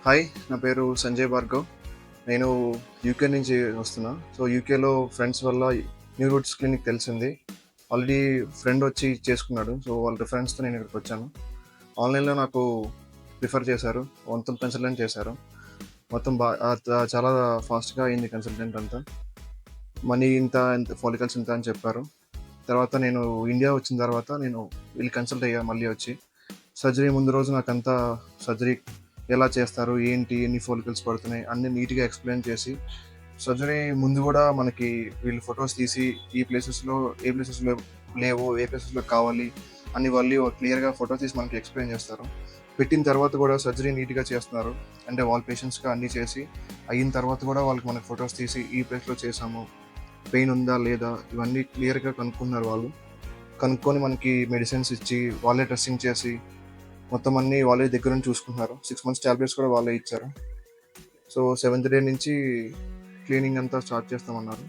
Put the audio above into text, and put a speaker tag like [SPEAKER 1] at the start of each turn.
[SPEAKER 1] Hi, నా పేరు సంజయ్ భార్గవ్. నేను యూకే నుంచి వస్తున్నా. సో, యూకేలో ఫ్రెండ్స్ వల్ల న్యూ రూట్స్ క్లినిక్ తెలిసింది. ఆల్రెడీ ఫ్రెండ్ వచ్చి చేసుకున్నాడు. సో, వాళ్ళ రిఫరెన్స్‌తో నేను ఇక్కడికొచ్చాను. ఆన్‌లైన్‌లో నాకు రిఫర్ చేశారు. మొత్తం కన్సల్టెంట్ చేశారు. మొత్తం చాలా ఫాస్ట్‌గా అయింది కన్సల్టెంట్ అంతా. మనీ ఇంత, ఇంత ఫాలికల్స్ ఇంత అని చెప్పారు. తర్వాత నేను ఇండియా వచ్చిన తర్వాత నేను వీళ్ళు కన్సల్ట్ అయ్యా మళ్ళీ వచ్చి. సర్జరీ ముందు రోజు నాకంతా సర్జరీ ఎలా చేస్తారు, ఏంటి, ఎన్ని ఫోలికల్స్ పడుతున్నాయి అన్నీ నీట్‌గా ఎక్స్‌ప్లెయిన్ చేసి, సర్జరీ ముందు గూడా మనకి వీళ్ళు ఫోటోస్ తీసి ఏ ప్లేసెస్‌లో, ఏ ప్లేసెస్‌లో లేవు, ఏ ప్లేసెస్‌లో కావాలి అని వాళ్ళు క్లియర్‌గా ఫోటోస్ తీసి మనకి ఎక్స్‌ప్లెయిన్ చేస్తారు. పెట్టిన తర్వాత గూడా సర్జరీ నీట్‌గా చేస్తున్నారు. అంటే వాళ్ళ పేషెంట్స్‌గా అన్నీ చేసి, అయిన తర్వాత గూడా వాళ్ళకి మనకి ఫోటోస్ తీసి ఈ ప్లేస్‌లో చేశాము, పెయిన్ ఉందా లేదా ఇవన్నీ క్లియర్‌గా కనుక్కున్నారు వాళ్ళు. కనుక్కొని మనకి మెడిసిన్స్ ఇచ్చి, వాళ్ళే డ్రెస్సింగ్ చేసి, మొత్తం అన్నీ వాళ్ళే దగ్గరుండి చూసుకుంటున్నారు. 6 మంత్స్ టాబ్లెట్స్ కూడా వాళ్ళే ఇచ్చారు. సో, సెవెంత్ డే నుంచి క్లీనింగ్ అంతా స్టార్ట్ చేస్తామన్నారు.